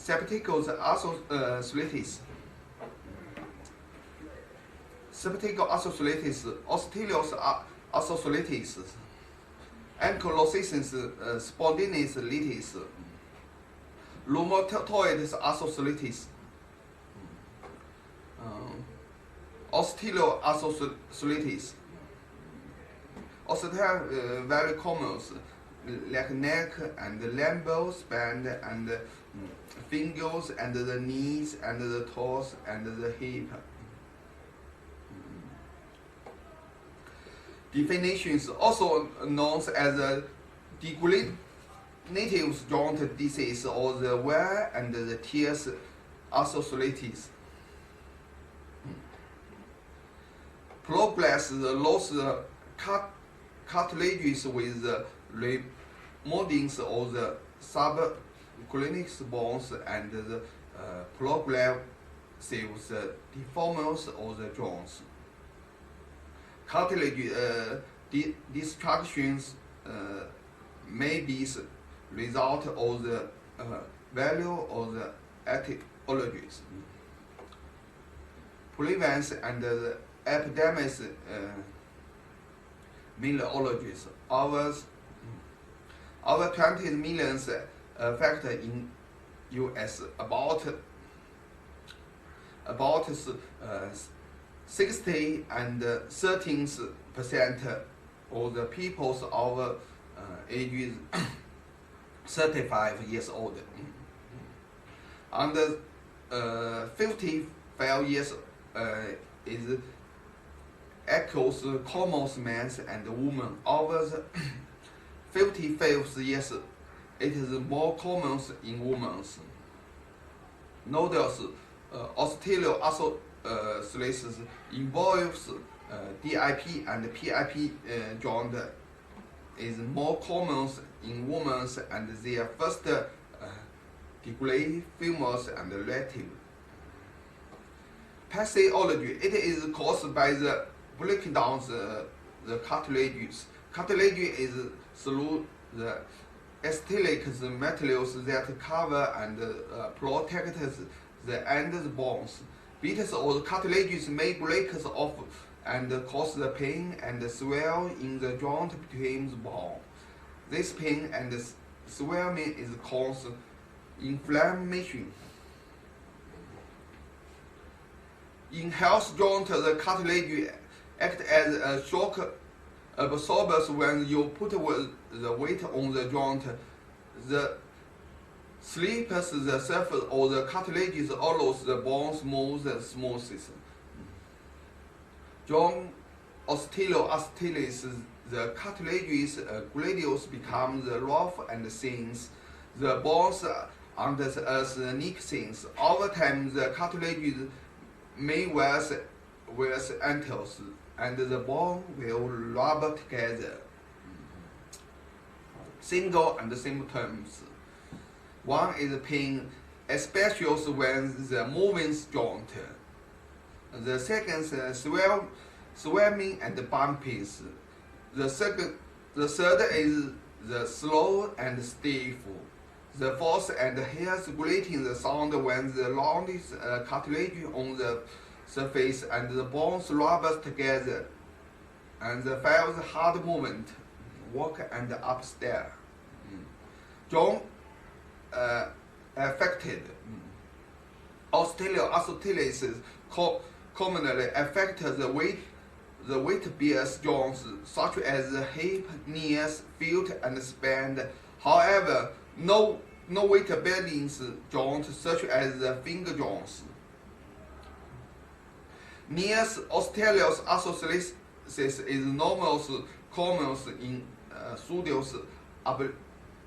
septicose arthritis, septicoarthritis, osteoarthritis, ankylosing spondylitis, rheumatoid arthritis, osteoarthritis. Very common, like neck and lumbar spine and fingers and the knees and the toes and the hip. Definitions also known as a degenerative joint disease or the wear and the tear arthritis. Progress loss cartilages with the remodelings of the subcutaneous bones and the progressive deformers of the joints. Cartilage destructions may be the result of the value of the etiologies. Prevalence and the epidemics meteorologists. Over 20 million affected in U.S. About 60 and 13% of the people over ages 35 years old. Under 55 years is equals common men and women. Over 55 years, it is more common in women. Notice osteoarthritis involves DIP and PIP joint is more common in women and their first degree femurs and relative. Pathology, it is caused by the breaking down the cartilages. Cartilage is through the elastic materials that cover and protect the end of the bones. Bits of cartilages may break off and cause the pain and swell in the joint between the bones. This pain and swelling is caused inflammation. In health joint, the cartilage acts as a shock absorber. When you put the weight on the joint, the slips the surface of the cartilages allows the bones move smoothly. During osteoarthritis, the cartilages gradually become rough and thin. The bones act as neck thins. Over time, the cartilages may wear ankles, and the bone will rub together. Single and symptoms. One is pain, especially when the moving joint. The second is swelling and bumpiness. The third is the slow and stiff. The fourth and hears grating the sound when the rounded cartilage on the surface and the bones rub together. And the fifth hard movement, walk and upstairs. Joint affected. Osteoarthritis commonly affects the weight-bearing joints such as the hip, knees, feet, and spine. However, no weight-bearing joints such as the finger joints. Knees osteoarthritis is normal common in pseudo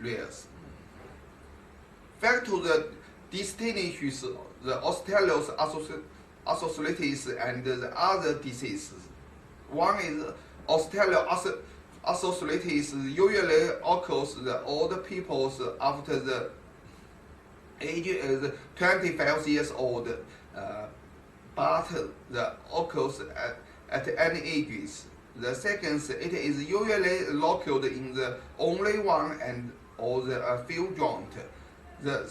areas. Factors distinguish the osteoarthritis and the other diseases. One is osteoarthritis usually occurs in older people after the age is 25 years old, but the occurs at any ages. The second, it is usually located in the only one and or the few joint. The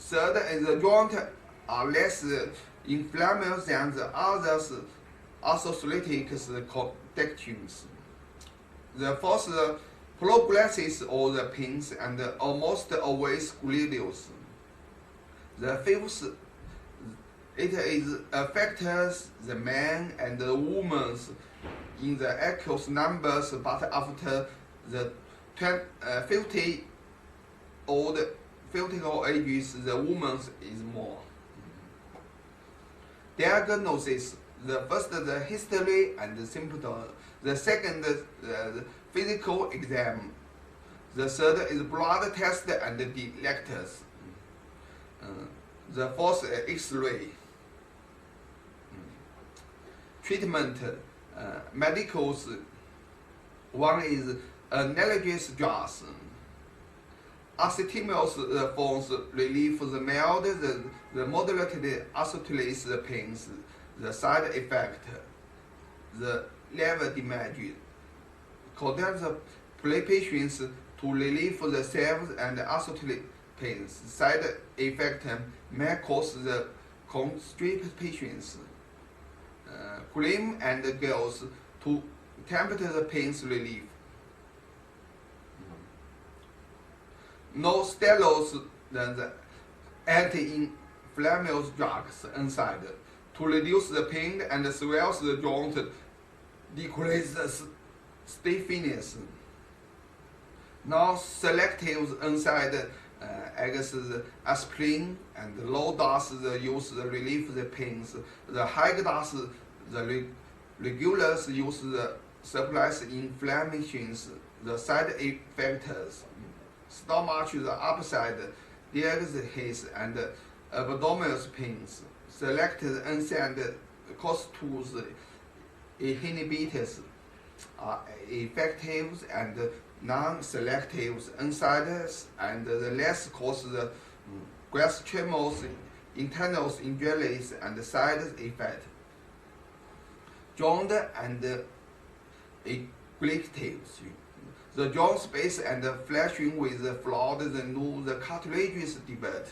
Third is the joint are less inflammable than the others arthritic conditions. The fourth, progresses or the pains and almost always grievous. The fifth, it is affects the men and the women in the equal numbers, but after the 50 old ages, the woman is more. Diagnosis: the first, the history and the symptoms. The second, the physical exam. The third is blood test and the detectors. The fourth, X-ray. Treatment, medicals. One is analgesic drugs. Acetaminophene forms relieve the mild, the moderate arthritis pains, the side effect, the liver damage. Conduct patients to relieve the cells and arthritis pains. Side effect may cause the constipation. Cream and gels to temper the pain's relief. No steroids than the anti-inflammatory drugs inside to reduce the pain and swells the joint, decrease the stiffness. Now selective inside aspirin and low dose use relieve the pains. The high dose the regulars use suppress inflammations. The side effects: stomach the upside, diastasis and abdominal pains. Selected NSAID COX-2 inhibitors are effective and non-selective NSAIDs, and the less cause the gastromos, internal injuries and side effect. Joint and equilibriums. The joint space and flashing with the flood remove the cartilages debate.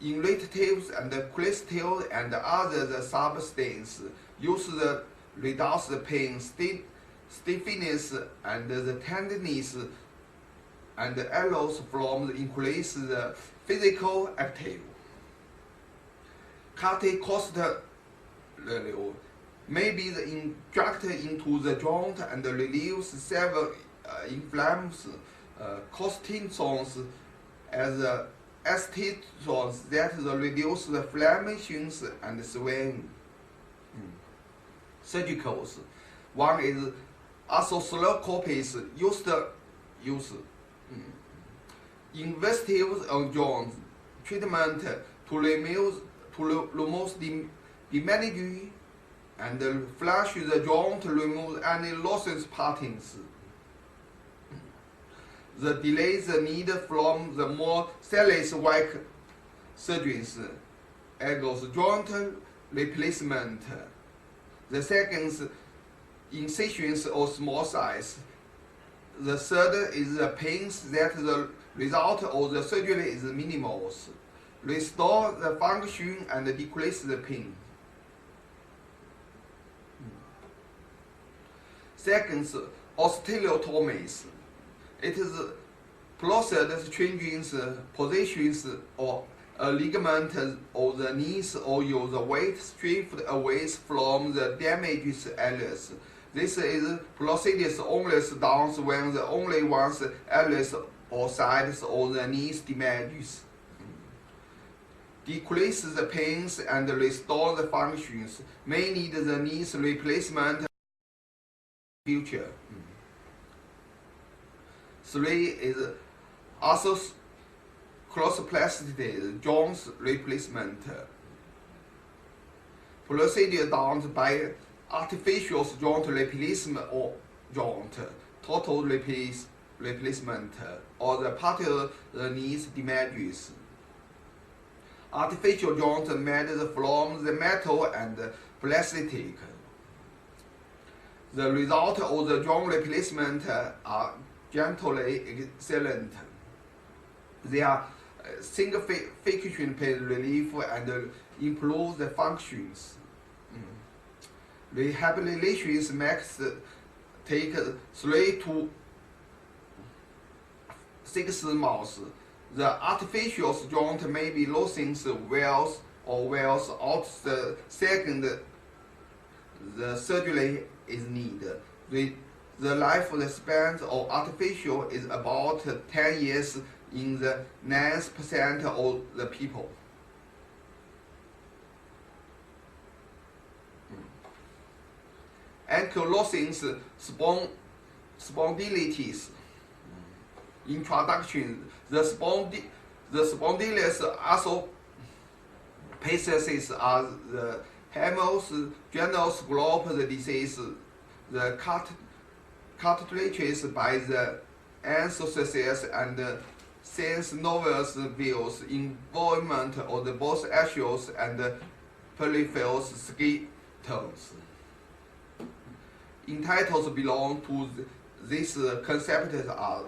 Irritatives and cholesterol and other substances use the reduce the pain, stiffness and the tenderness, and allows from the increase the physical activity. Corticosteroid may be injected into the joint and relieves several inflammatory corticosteroids as acetones that reduce the inflammations and swelling. Surgicals. One is arthroscopies use invasive joint treatment to remove damage and flush the joint, remove any losses partings. The delays the need from the more serious work surgeries equals joint replacement. The second, incisions of small size. The third is the pains that the result of the surgery is minimal. Restore the function and decrease the pain. Second, osteotomies. It is process changing positions or a ligament of the knees or use the weight stripped away from the damaged areas. This is procedure only done when the only one areas or sides of the knees damages. Decrease the pains and restore the functions. May need the knees replacement in the future. 3 is arthroscleroplasty joint replacement. Procedure done by artificial joint replacement or joint total replacement or the partial knees damages. Artificial joint made from the metal and plastic. The result of the joint replacement are generally excellent. They are single fixation pain relief and improve the functions. Rehabilitation max take 3 to 6 months. The artificial joint may be losing wears out the second the surgery is needed. The life span of artificial is about 10 years in the 9% of the people. Ankylosing spondylitis. Introduction: the spondylosis arthropathies are the hemogenous disease. The cartilages by the ancestors and since novels views involvement of the both axials and peripheral skeletons. Entitles belong to these concepts are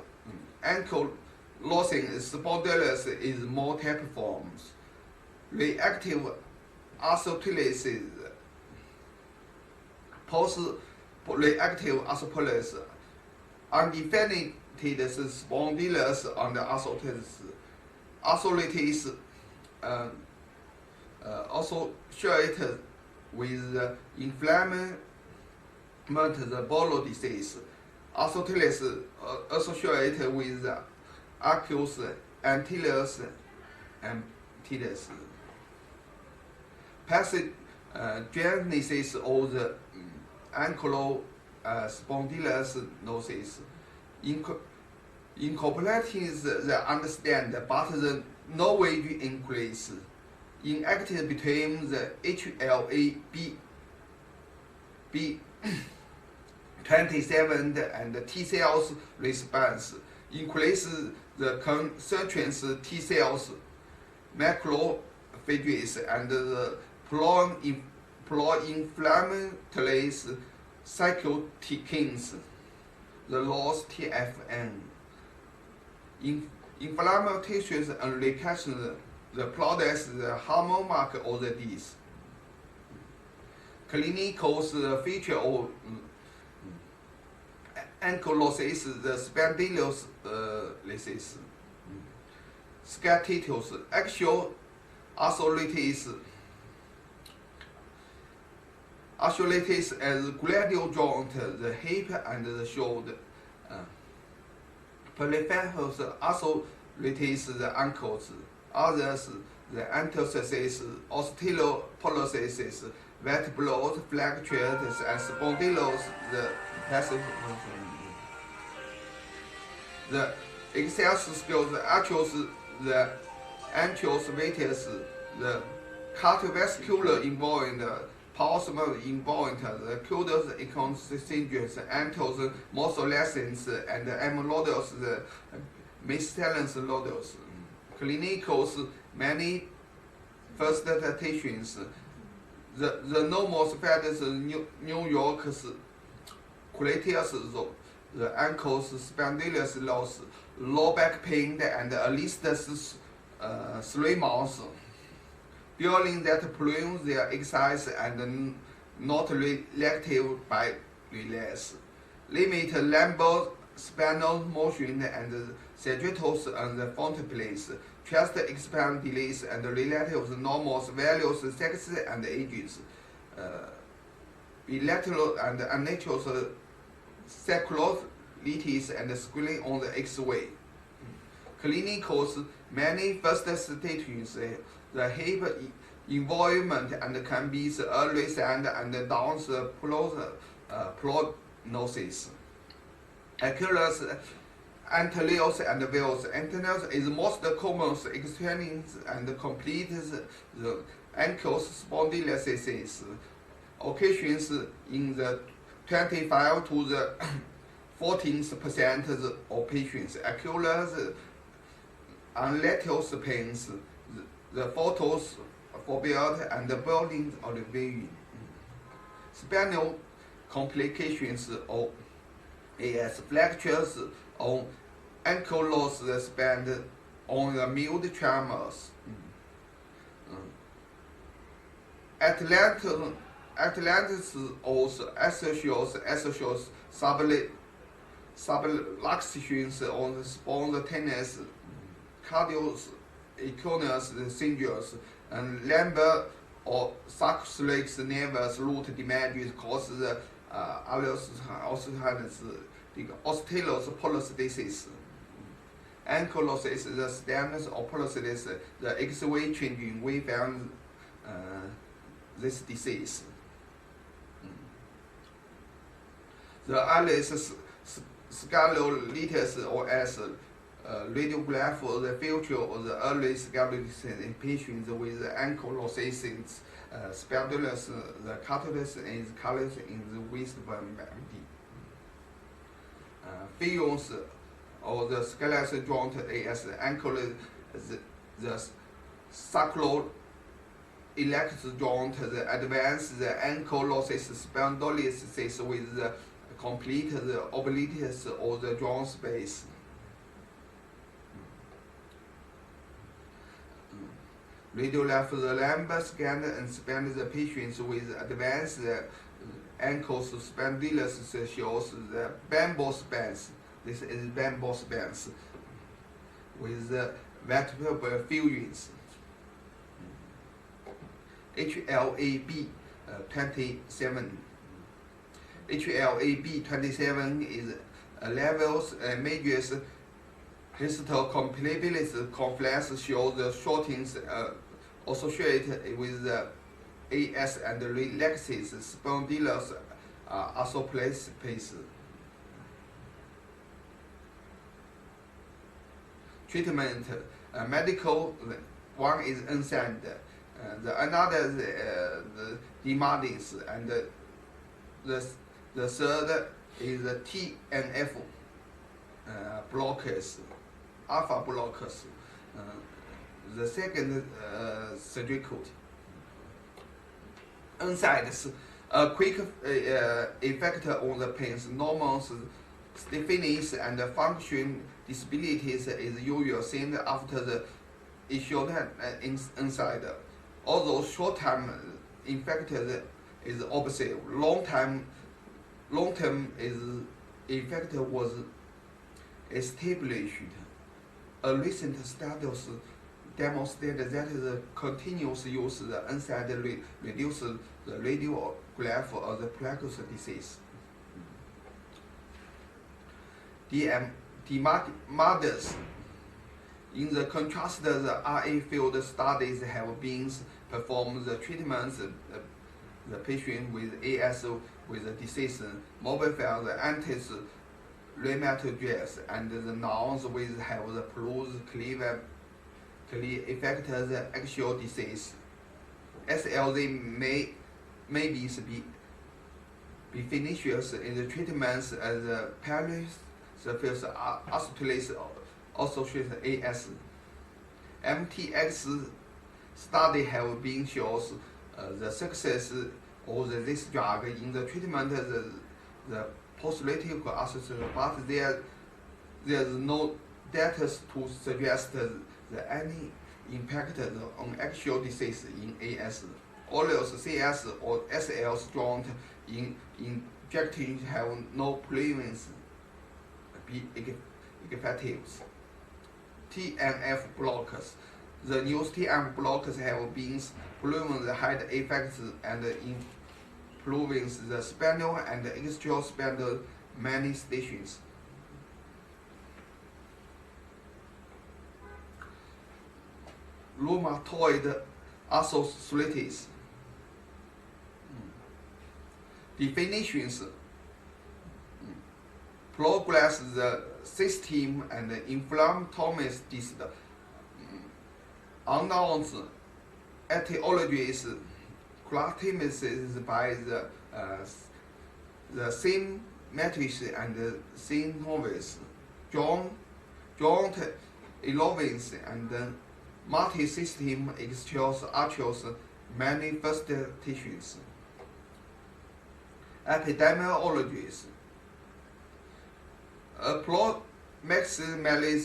ankylosing spondylosis is more type forms. Reactive arthritis, post-reactive arthritis, undefined spondylus and arthritis, associated with inflammation, the bowel disease. Arthritis associated with acute anterior antitis. Pathogenesis of the ankylospondylosis incorporating the understand, but the knowledge increase. Inactive between the HLA-B27 and T cells response increases the concentrations T cells, macrophages, and the pro-inflammatory cytokines, the loss TFN. Inflammation and reaction, the products, the hormone mark of the disease. Clinical feature of ankylosis, the spondylosis, scatitis, axial arthritis as gladial joint, the hip and the shoulder. Peripheral arthritis, the ankles. Others, the antithesis, osteoporosis, vertebral fractures, and spondylosis, the passive. The excelsus skills, the atrials, the anteriors vatus, the cardiovascular involvement, proximal involvement, the cutis econcentrics, anteriors, mosolescence, and amyloids, the miscellaneous loads. Clinicals, many first-citations. The normal factors, New York's qualities, the ankles, spondylosis loss, low back pain, and at least 3 months. During that prolong their exercise and not reactive by release. Limit lumbar spinal motion and sagittus and the front place. Chest expand delays and relative normal values, sex and ages. Bilateral and unnatural sacroiliitis and screening on the X-ray. Clinicals, many first stations, the hip involvement and can be the early sign and downs prognosis. Achilles, anteriors and veils. Anteriors is most common extending and complete the ankles spondylosis. Occasions in the 25 to the 14% of patients. Achilles unlateral pains, the photos forbid and the building of the vein. Spinal complications of AS fractures on ankylosing on the mild tremors. Atlantis also associates subluxations on the spontaneous cardioequinus syndromes and lumbar or sulcus nervous root damage causes the osteopolysis. Ankylosis, the stemness of polysis, the X-ray changing, we found this disease. The Alice scapulitis, or as radiograph of the future of the early scapulitis in patients with ankylosis, spardulus, the cartilage is colored in the waistband. Fields or the skeletal joint as ankle, the sacroiliac joint, the advanced the ankylosis spondylosis with the complete the obliquity of the joint space. Radiograph the lumbar scan and span the patients with advanced ankle spondylosis shows the bamboo spans. This is bamboo spans with the vertebral fusions. HLAB 27. HLAB 27 is levels measures histocompatibility complex shows the shortings associated with the AS and relaxes spondylus osteoplasty. Treatment, medical, one is unsigned, another the demandings, and the third is the TNF blockers, alpha blockers. The second surgical. Unsigned, a quick effect on the pains, normal stiffness and function disabilities is usually seen after the issue inside. Although short-term effect is observed, long-term effect was established. A recent studies demonstrated that the continuous use of the NSAID reduces the radiograph of the plexus disease. Mothers. In the contrast, the RA field studies have been performed the treatments the patient with AS with the disease modify the anti-rheumatoids and the nouns with have the clear effect the actual disease. SLZ may be finished in the treatments as the primary surface osteolysis associated AS. MTX study have been shows the success of this drug in the treatment the postoperative association, but there is no data to suggest any impact on actual disease in AS. Orals, CS, or SL's joint injecting have no prevalence effective. TNF blockers. The new TNF blockers have been proven the had effects and improving the spinal and extraspinal manifestations. Rheumatoid arthritis. Definitions. Progress the system and inflammatory disease. Unknown etiologies characterized by the same matrix and symptoms, joint erosions and multi-system extraosseous manifestations. Epidemiologies. Approximately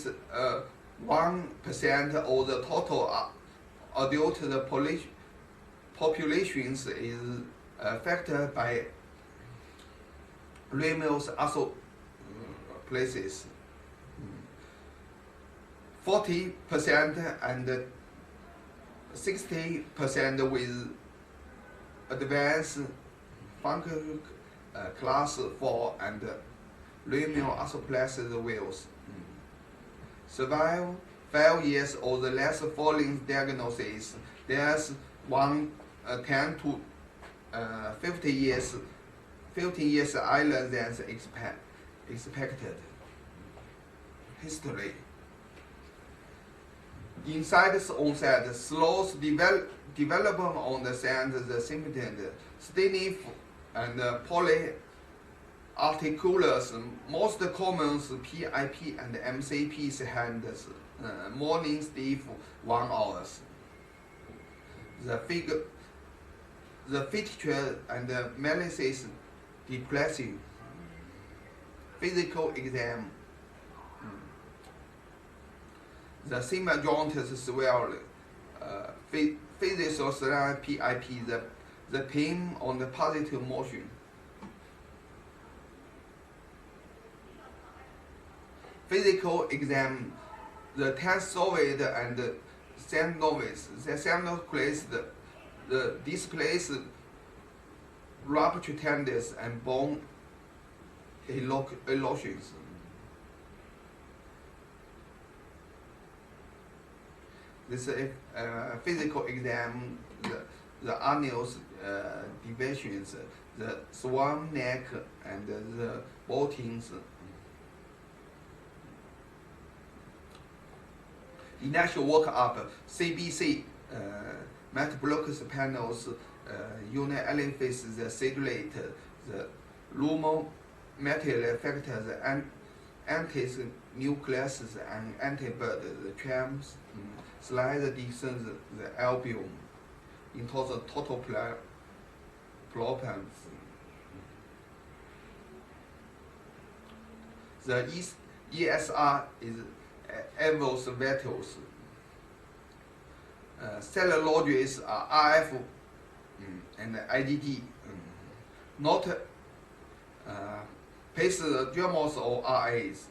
1% of the total adult populations is affected by Raynaud's osteoporosis. 40% and 60% with advanced functional class 4 and Raynaud osteoporosis wheels. Survive 5 years or the less following diagnosis. There's 10 to 15 years earlier than expected. History. Inside onset slows development on the sand, the symptoms, stiff and polyarticulars. Most common PIP and MCP hands, morning stiff 1 hour. The feature and analysis depressing. Physical exam. The seam joint is swelled. Physical PIP, the pain on the positive motion. Physical exam, the tensoid and synovius. The synovius the displays ruptured tendons and bone erosions. This is physical exam, the annulus divisions, the swan neck, and the boltings. Initial workup, CBC, metabolic panels, unit aliphase, the citrate, the lumometal factors, the anti-nucleus and antibody, the trams, slide descends the albumin into the total propans. The ESR is Evos vitals. Cellular logies are RF and IgG. Not pace dermos or RAs.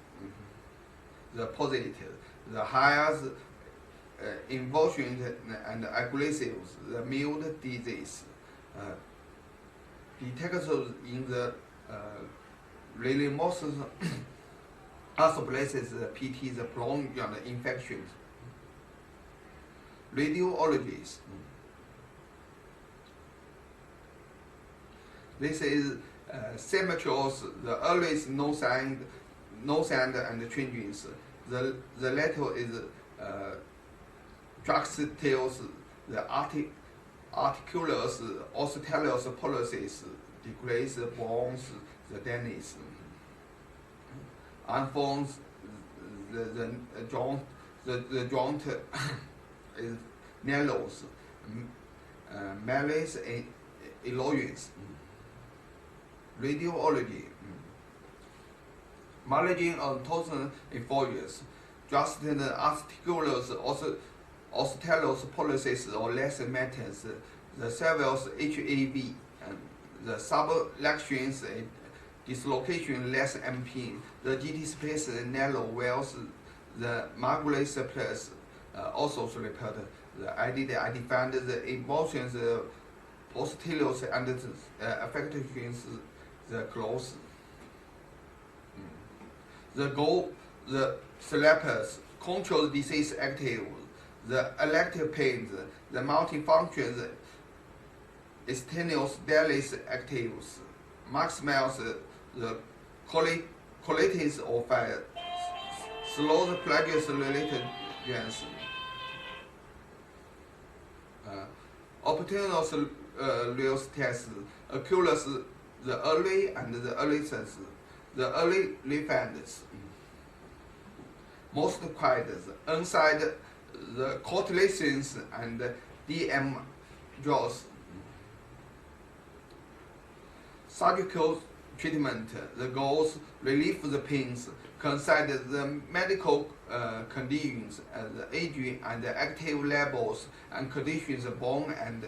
The positive. The higher involution and aggressives, the mild disease. Detected in the Raynaud's osteoporosis, PT, the prolonged infections. Radiologies. This is symmetrios, the earliest no sand and changes. The latter is juxtails, the articulars, osteotalus policies, decrease bones, the dennis. Unforms, the joint is narrows, malaise erosions. Radiology. Margin of total infolius, just the articulars, osteotalus policies or less matters, the cervix HAV, the subluxations dislocation less MP, the GT space narrow wells, the Margulis plus also report. I defined the emotions, posteriors and affections, the close. The goal, the therapies, control disease active, the elective pains, the multifunctions, extraneous dailies actives, maximize the qualities of fire, slow the plagiaries related gens. Opportunous real tests, occurs the early and the early sense, the early refinds. Most quiet, inside the correlations and DM draws. Surgical treatment. The goals relieve the pains, consider the medical conditions, the aging and the active levels and conditions, bone and